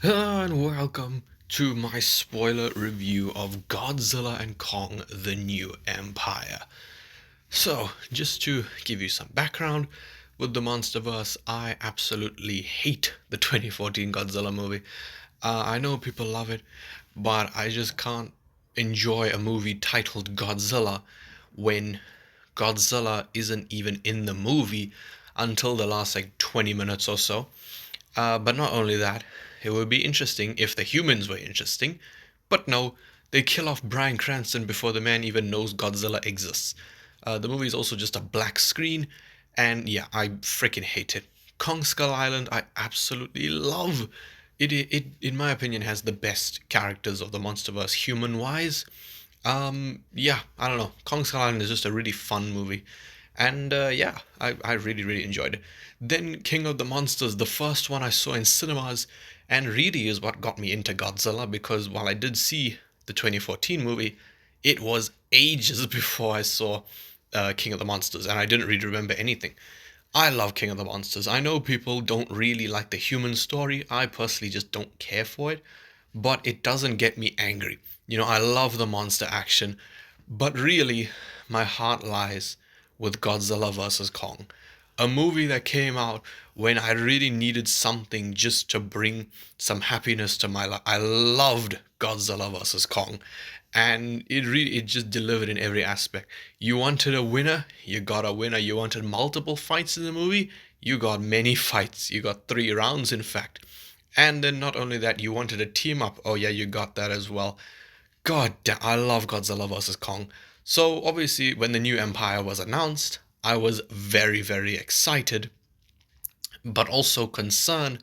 And welcome to my spoiler review of Godzilla and Kong The New Empire. So, just to give you some background, with the Monsterverse, I absolutely hate the 2014 Godzilla movie. I know people love it, but I just can't enjoy a movie titled Godzilla when Godzilla isn't even in the movie until the last 20 minutes or so. But not only that, it would be interesting if the humans were interesting. But no, they kill off Bryan Cranston before the man even knows Godzilla exists. The movie is also just a black screen, and yeah, I freaking hate it. Kong Skull Island, I absolutely love. It, in my opinion, has the best characters of the MonsterVerse human-wise. Yeah, I don't know. Kong Skull Island is just a really fun movie. And yeah, I really, really enjoyed it. Then King of the Monsters, the first one I saw in cinemas, and really is what got me into Godzilla because while I did see the 2014 movie, it was ages before I saw King of the Monsters, and I didn't really remember anything. I love King of the Monsters. I know people don't really like the human story. I personally just don't care for it, but it doesn't get me angry. I love the monster action, but really, my heart lies with Godzilla vs. Kong, a movie that came out when I really needed something just to bring some happiness to my life. I loved Godzilla vs. Kong, and it just delivered in every aspect. You wanted a winner, you got a winner. You wanted multiple fights in the movie, you got many fights. You got 3 rounds, in fact. And then not only that, you wanted a team up. Oh yeah, you got that as well. God damn, I love Godzilla vs. Kong. So obviously, when the new Empire was announced, I was very, very excited, but also concerned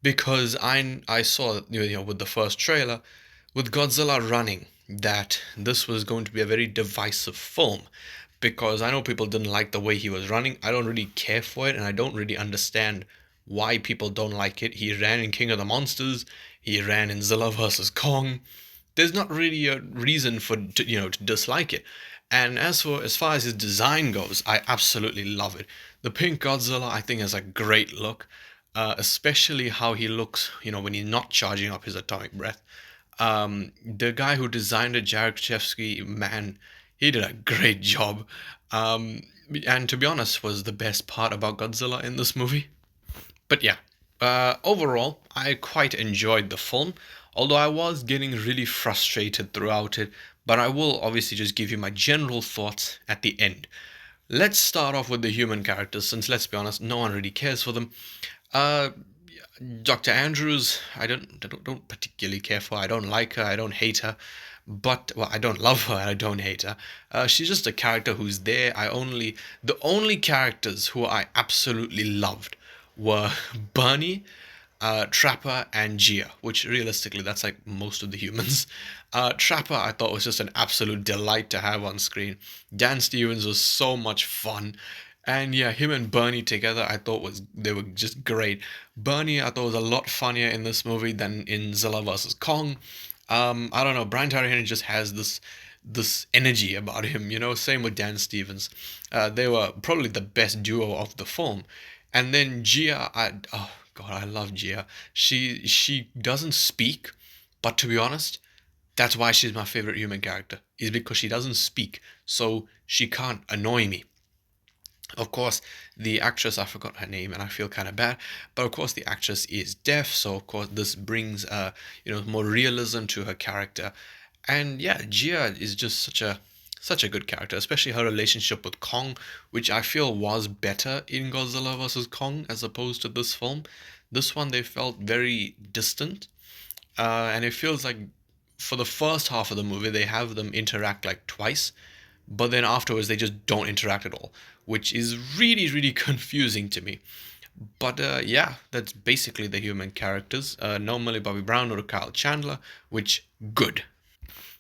because I saw with the first trailer with Godzilla running that this was going to be a very divisive film because I know people didn't like the way he was running. I don't really care for it, and I don't really understand why people don't like it. He ran in King of the Monsters. He ran in Zilla versus Kong. There's not really a reason for to dislike it. And as far as his design goes, I absolutely love it. The pink Godzilla I think has a great look, especially how he looks, when he's not charging up his atomic breath. The guy who designed it, Jared Chevsky, man, he did a great job. Um, and to be honest, was the best part about Godzilla in this movie. But yeah, overall, I quite enjoyed the film, although I was getting really frustrated throughout it. But I will obviously just give you my general thoughts at the end. Let's start off with the human characters, since let's be honest, no one really cares for them. Uh, Dr. Andrews, I don't particularly care for. I don't like her. I don't hate her. But well, I don't love her and I don't hate her. She's just a character who's there. The only characters who I absolutely loved were Bernie, Trapper, and Gia, which realistically that's like most of the humans. Trapper I thought was just an absolute delight to have on screen. Dan Stevens was so much fun. And yeah, him and Bernie together, I thought they were just great. Bernie, I thought was a lot funnier in this movie than in Zilla vs Kong. I don't know. Brian Tyree Henry just has this energy about him. Same with Dan Stevens. They were probably the best duo of the film. And then Gia, oh god, I love Gia. She doesn't speak, but to be honest, that's why she's my favorite human character. Is because she doesn't speak, so she can't annoy me. Of course, the actress, I forgot her name and I feel kind of bad, but of course the actress is deaf, so of course this brings more realism to her character. And yeah, Gia is just such a good character, especially her relationship with Kong, which I feel was better in Godzilla vs. Kong as opposed to this film. This one they felt very distant, and it feels like for the first half of the movie they have them interact like twice, but then afterwards they just don't interact at all, which is really, really confusing to me. But yeah, that's basically the human characters. No Millie Bobby Brown or Kyle Chandler, which good.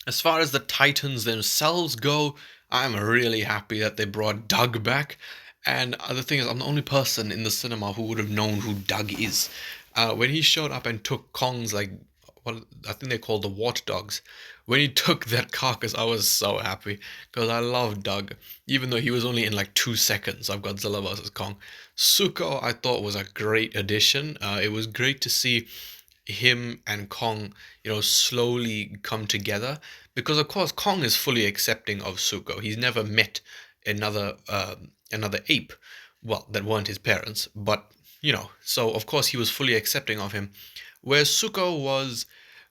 As far as the Titans themselves go, I'm really happy that they brought Doug back. And the thing is, I'm the only person in the cinema who would have known who Doug is. When he showed up and took Kong's, what I think they called the water dogs. When he took that carcass, I was so happy because I love Doug, even though he was only in like 2 seconds of Godzilla vs Kong. Suko, I thought was a great addition. It was great to see. him and Kong, slowly come together. Because of course Kong is fully accepting of Zuko. He's never met another ape, well, that weren't his parents, but so of course he was fully accepting of him. Whereas Zuko was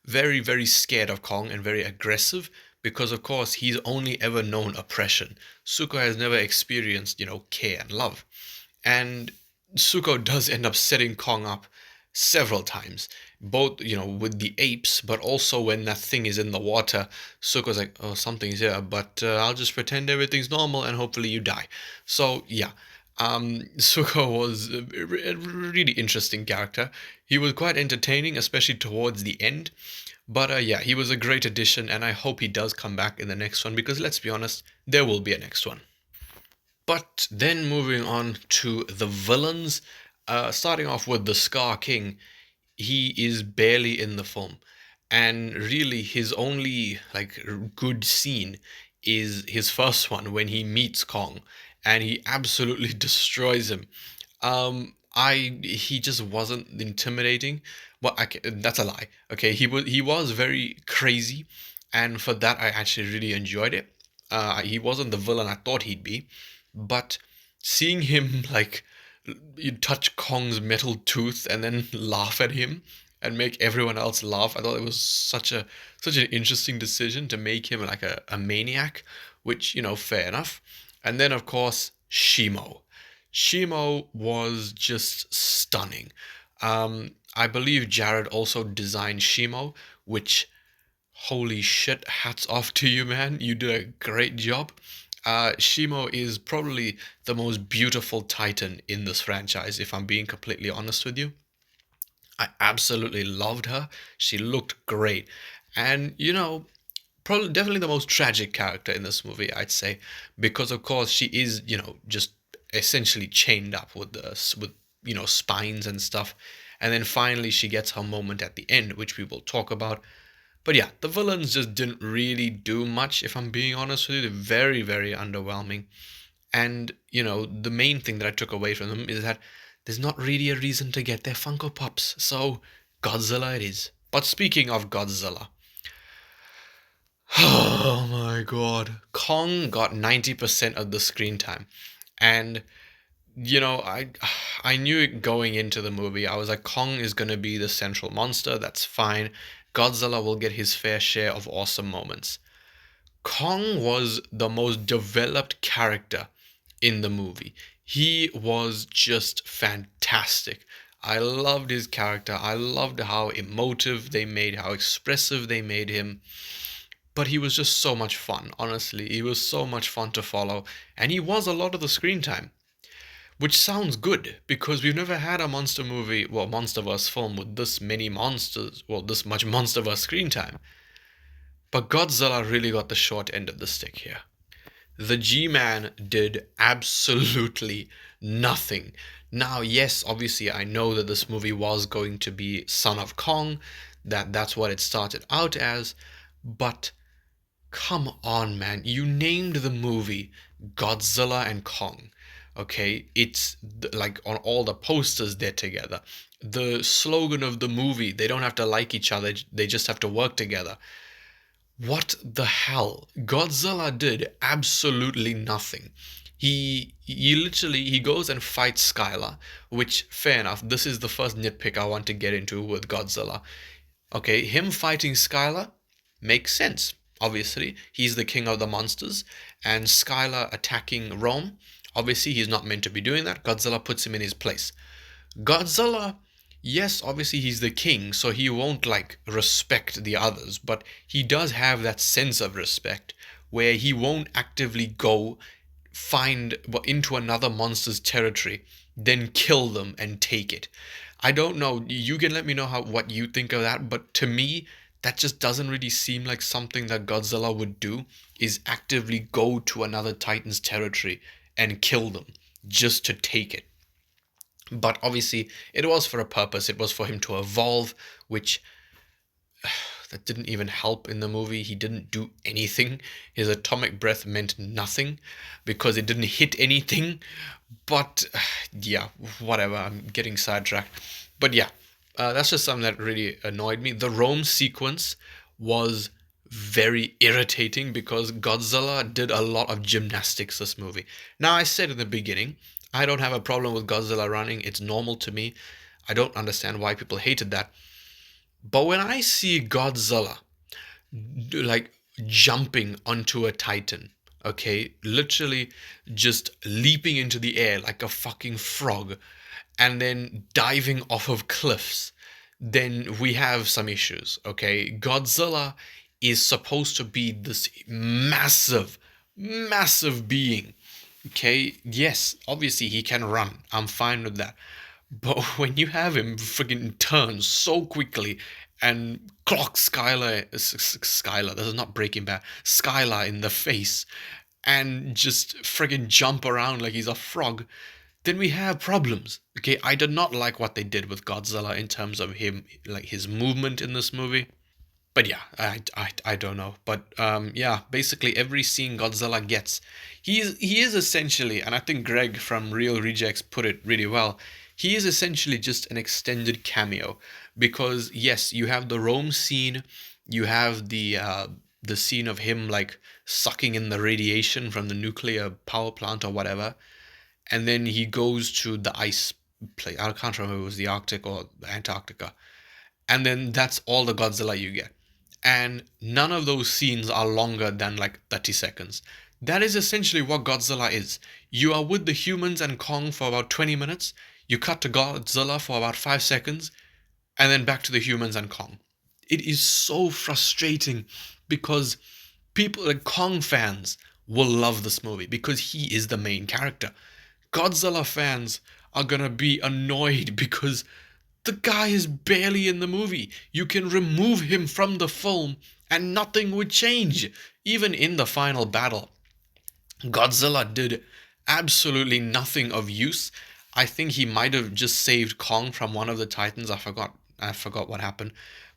very, very scared of Kong and very aggressive because, of course, he's only ever known oppression. Zuko has never experienced, care and love. And Zuko does end up setting Kong up several times, both, with the apes, but also when that thing is in the water. Zuko's like, oh, something's here, but I'll just pretend everything's normal and hopefully you die. So, yeah. Zuko was a really interesting character. He was quite entertaining, especially towards the end. But yeah, he was a great addition, and I hope he does come back in the next one because let's be honest, there will be a next one. But then moving on to the villains, starting off with the Scar King, he is barely in the film, and really his only good scene is his first one when he meets Kong, and he absolutely destroys him. He just wasn't intimidating. Well, that's a lie. Okay, he was very crazy, and for that I actually really enjoyed it. He wasn't the villain I thought he'd be, but seeing him you touch Kong's metal tooth and then laugh at him and make everyone else laugh, I thought it was such an interesting decision to make him like a maniac, which fair enough. And then of course Shimo. Shimo was just stunning. I believe Jared also designed Shimo, which, holy shit, hats off to you, man. You did a great job. Shimo is probably the most beautiful Titan in this franchise, if I'm being completely honest with you. I absolutely loved her. She looked great. And, probably definitely the most tragic character in this movie, I'd say, because of course she is, just essentially chained up with spines and stuff. And then finally she gets her moment at the end, which we will talk about. But yeah, the villains just didn't really do much, if I'm being honest with you. They're very, very underwhelming. And, the main thing that I took away from them is that there's not really a reason to get their Funko Pops. So, Godzilla it is. But speaking of Godzilla, oh my god. Kong got 90% of the screen time. And, I knew it going into the movie. I was like, Kong is going to be the central monster. That's fine. Godzilla will get his fair share of awesome moments. Kong was the most developed character in the movie. He was just fantastic. I loved his character. I loved how emotive they made, how expressive they made him. But he was just so much fun, honestly. He was so much fun to follow. And he was a lot of the screen time. Which sounds good because we've never had a monster movie, well, Monsterverse film with this many monsters, well, this much Monsterverse screen time. But Godzilla really got the short end of the stick here. The G-Man did absolutely nothing. Now, yes, obviously I know that this movie was going to be Son of Kong, that's what it started out as, but come on, man. You named the movie Godzilla and Kong. Okay, it's like on all the posters they're together. The slogan of the movie, they don't have to like each other, they just have to work together. What the hell? Godzilla did absolutely nothing. He goes and fights Skylar, which fair enough. This is the first nitpick I want to get into with Godzilla. Okay, him fighting Skylar makes sense. Obviously, he's the king of the monsters, and Skylar attacking Rome. Obviously, he's not meant to be doing that. Godzilla puts him in his place. Godzilla, yes, obviously he's the king, so he won't respect the others, but he does have that sense of respect where he won't actively go find into another monster's territory, then kill them and take it. I don't know. You can let me know what you think of that, but to me, that just doesn't really seem like something that Godzilla would do, is actively go to another Titan's territory and kill them just to take it. But obviously, it was for a purpose. It was for him to evolve, which that didn't even help in the movie. He didn't do anything. His atomic breath meant nothing because it didn't hit anything. But yeah, whatever. I'm getting sidetracked. But yeah, That's just something that really annoyed me. The Rome sequence was very irritating because Godzilla did a lot of gymnastics this movie. Now, I said in the beginning, I don't have a problem with Godzilla running. It's normal to me. I don't understand why people hated that. But when I see Godzilla like jumping onto a Titan, okay, literally just leaping into the air like a fucking frog and then diving off of cliffs, then we have some issues, okay? Godzilla is supposed to be this massive, massive being, okay? Yes, obviously he can run. I'm fine with that. But when you have him freaking turn so quickly and clock Skylar, this is not Breaking Bad, Skylar in the face and just friggin' jump around like he's a frog, then we have problems. Okay, I did not like what they did with Godzilla in terms of him, like his movement in this movie. But yeah, I don't know. But yeah, basically every scene Godzilla gets, he is essentially, and I think Greg from Real Rejects put it really well. He is essentially just an extended cameo because yes, you have the Rome scene, you have the scene of him like sucking in the radiation from the nuclear power plant or whatever, and then he goes to the ice place. I can't remember if it was the Arctic or the Antarctica, and then that's all the Godzilla you get. And none of those scenes are longer than like 30 seconds. That is essentially what Godzilla is. You are with the humans and Kong for about 20 minutes, you cut to Godzilla for about 5 seconds, and then back to the humans and Kong. It is so frustrating because people like Kong fans will love this movie because he is the main character. Godzilla fans are gonna be annoyed because the guy is barely in the movie. You can remove him from the film and nothing would change. Even in the final battle, Godzilla did absolutely nothing of use. I think he might have just saved Kong from one of the Titans. I forgot what happened.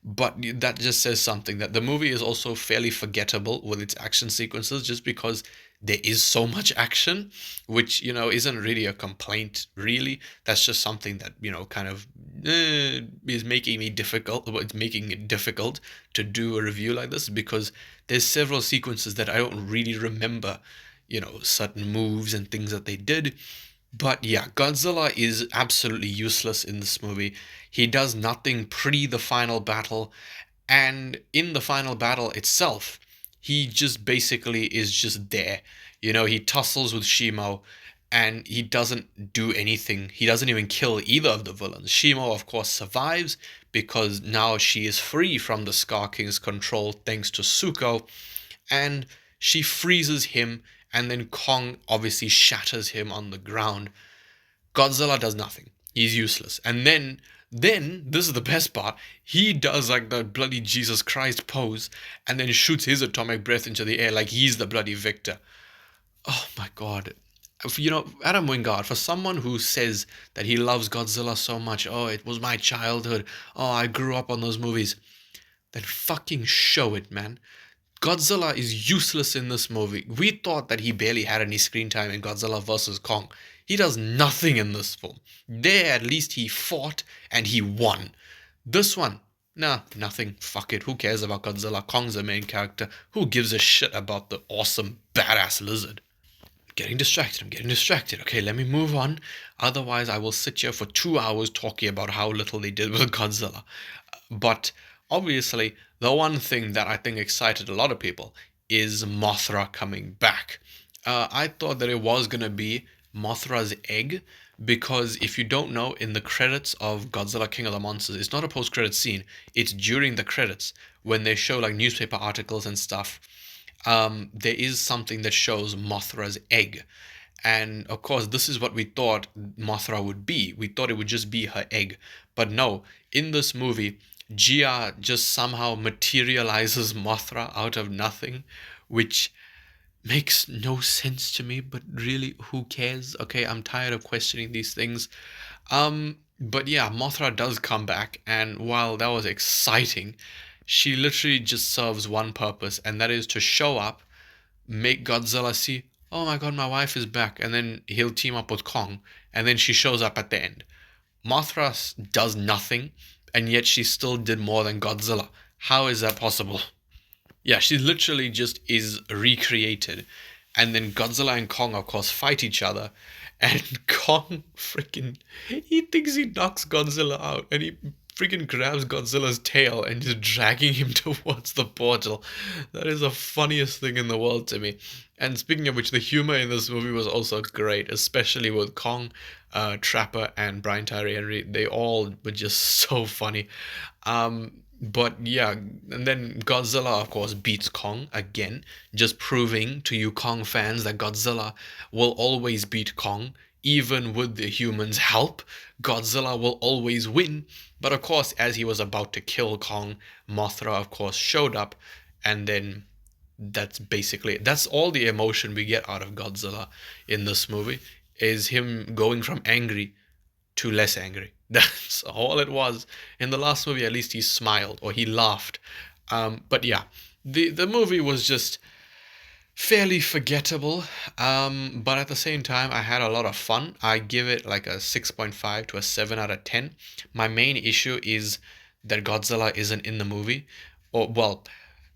But that just says something that the movie is also fairly forgettable with its action sequences just because there is so much action, which, isn't really a complaint, really. That's just something that, kind of is making me difficult. Well, it's making it difficult to do a review like this because there's several sequences that I don't really remember, certain moves and things that they did. But yeah, Godzilla is absolutely useless in this movie. He does nothing pre the final battle, and in the final battle itself, he just basically is just there. He tussles with Shimo, and he doesn't do anything. He doesn't even kill either of the villains. Shimo, of course, survives because now she is free from the Scar King's control thanks to Suko, and she freezes him, and then Kong obviously shatters him on the ground. Godzilla does nothing. He's useless. And then this is the best part. He does like the bloody Jesus Christ pose and then shoots his atomic breath into the air like he's the bloody victor. Oh my god. Adam Wingard, for someone who says that he loves Godzilla so much, oh, it was my childhood, oh, I grew up on those movies, then fucking show it, man. Godzilla is useless in this movie. We thought that he barely had any screen time in Godzilla vs. Kong. He does nothing in this film. There, at least he fought and he won. This one, nah, nothing. Fuck it. Who cares about Godzilla? Kong's the main character. Who gives a shit about the awesome, badass lizard? I'm getting distracted. Okay, let me move on. Otherwise, I will sit here for 2 hours talking about how little they did with Godzilla. But obviously, the one thing that I think excited a lot of people is Mothra coming back. I thought that it was going to be Mothra's egg because if you don't know, in the credits of Godzilla King of the Monsters, it's not a post-credit scene. It's during the credits when they show like newspaper articles and stuff. There is something that shows Mothra's egg. And of course, this is what we thought Mothra would be. We thought it would just be her egg. But no, in this movie, Gia just somehow materializes Mothra out of nothing, which makes no sense to me, but really, who cares? Okay, I'm tired of questioning these things. But yeah, Mothra does come back, and while that was exciting, she literally just serves one purpose, and that is to show up, make Godzilla see, oh my god, my wife is back, and then he'll team up with Kong, and then she shows up at the end. Mothra does nothing, and yet she still did more than Godzilla. How is that possible? Yeah, she literally just is recreated. And then Godzilla and Kong, of course, fight each other. And Kong freaking, he thinks he knocks Godzilla out. And he freaking grabs Godzilla's tail and just dragging him towards the portal. That is the funniest thing in the world to me. And speaking of which, the humor in this movie was also great, especially with Kong, Trapper, and Brian Tyree Henry. They all were just so funny. But yeah, and then Godzilla, of course, beats Kong again, just proving to you Kong fans that Godzilla will always beat Kong, even with the humans' help. Godzilla will always win. But of course, as he was about to kill Kong, Mothra, of course, showed up, and then that's basically it. That's all the emotion we get out of Godzilla in this movie is him going from angry to less angry. That's all it was. In the last movie, at least he smiled or he laughed. But yeah, the movie was just fairly forgettable. But at the same time, I had a lot of fun. I give it like a 6.5 to a 7 out of 10. My main issue is that Godzilla isn't in the movie. Or, well,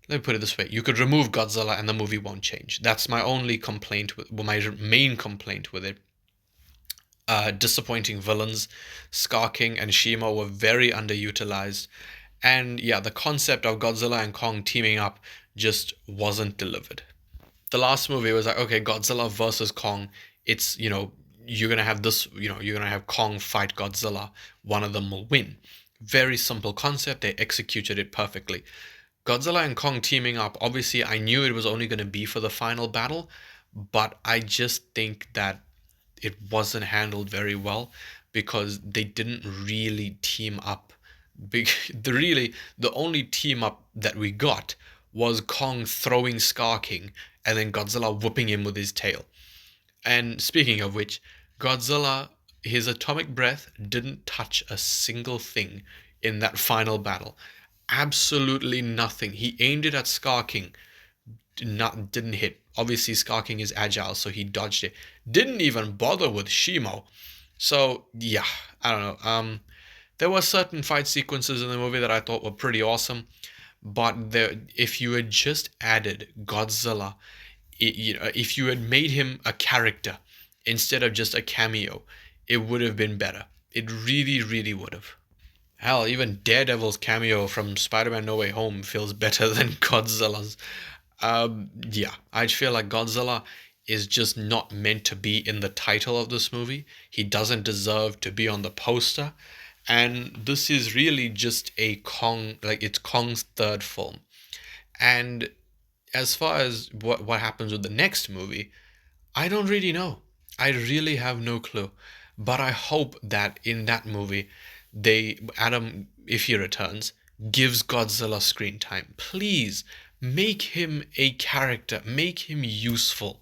let me put it this way. You could remove Godzilla and the movie won't change. That's my only complaint with, well, my main complaint with it. Disappointing villains. Scar King and Shima were very underutilized. And yeah, the concept of Godzilla and Kong teaming up just wasn't delivered. The last movie was like, okay, Godzilla versus Kong. It's, you're going to have this, you're going to have Kong fight Godzilla. One of them will win. Very simple concept. They executed it perfectly. Godzilla and Kong teaming up, obviously, I knew it was only going to be for the final battle, but I just think that it wasn't handled very well because they didn't really team up. The only team up that we got was Kong throwing Scar King and then Godzilla whooping him with his tail. And speaking of which, Godzilla, his atomic breath didn't touch a single thing in that final battle. Absolutely nothing. He aimed it at Scar King, didn't hit. Obviously, Scar King is agile, so he dodged it. Didn't even bother with Shimo. So yeah, I don't know. There were certain fight sequences in the movie that I thought were pretty awesome, but if you had just added Godzilla, if you had made him a character instead of just a cameo, it would have been better. It really, really would have. Hell, even Daredevil's cameo from Spider-Man No Way Home feels better than Godzilla's. Yeah, I feel like Godzilla is just not meant to be in the title of this movie. He doesn't deserve to be on the poster. And this is really just a Kong, like it's Kong's third film. And as far as what happens with the next movie, I don't really know. I really have no clue. But I hope that in that movie, Adam, if he returns, gives Godzilla screen time. Please make him a character, make him useful.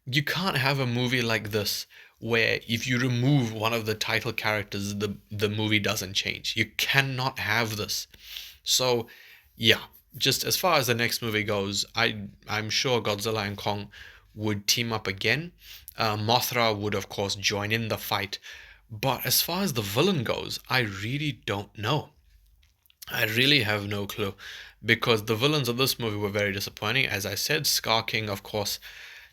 You can't have a movie like this where if you remove one of the title characters, the movie doesn't change. You cannot have this. So, yeah, just as far as the next movie goes, I'm sure Godzilla and Kong would team up again. Mothra would, of course, join in the fight. But as far as the villain goes, I really don't know. I really have no clue because the villains of this movie were very disappointing. As I said, Scar King, of course,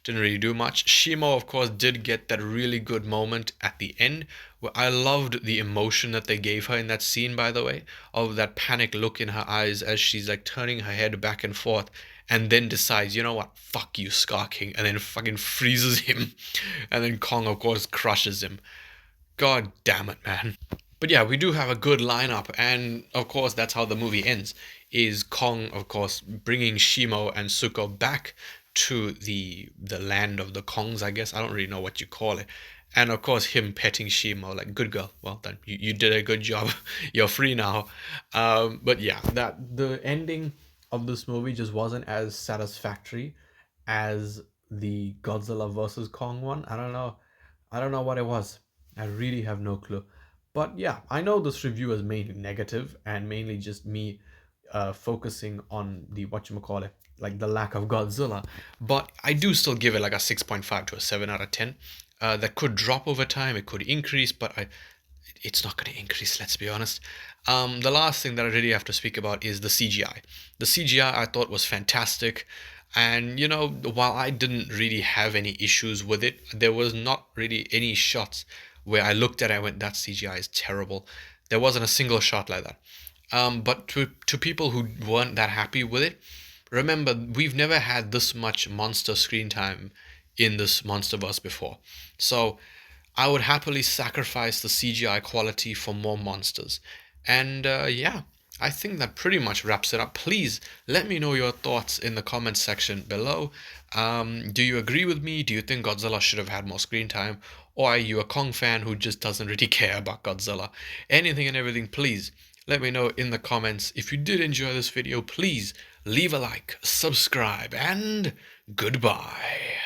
didn't really do much. Shimo, of course, did get that really good moment at the end where I loved the emotion that they gave her in that scene, by the way, of that panic look in her eyes as she's like turning her head back and forth and then decides, you know what, fuck you, Scar King, and then fucking freezes him. And then Kong, of course, crushes him. God damn it, man. But yeah, we do have a good lineup, and of course that's how the movie ends. Is Kong, of course, bringing Shimo and Suko back to the land of the Kongs, I guess. I don't really know what you call it. And of course him petting Shimo, like, good girl, well done. You did a good job. You're free now. But yeah, that the ending of this movie just wasn't as satisfactory as the Godzilla versus Kong one. I don't know. I don't know what it was. I really have no clue. But yeah, I know this review is mainly negative and mainly just me focusing on the whatchamacallit, like the lack of Godzilla. But I do still give it like a 6.5 to a 7 out of 10. That could drop over time, it could increase, but it's not going to increase, let's be honest. The last thing that I really have to speak about is the CGI. The CGI I thought was fantastic. And, while I didn't really have any issues with it, there was not really any shots where I looked at it and went, that CGI is terrible. There wasn't a single shot like that. But to people who weren't that happy with it, remember, we've never had this much monster screen time in this MonsterVerse before. So I would happily sacrifice the CGI quality for more monsters. And yeah, I think that pretty much wraps it up. Please let me know your thoughts in the comments section below. Do you agree with me? Do you think Godzilla should have had more screen time? Or are you a Kong fan who just doesn't really care about Godzilla? Anything and everything, please let me know in the comments. If you did enjoy this video, please leave a like, subscribe, and goodbye.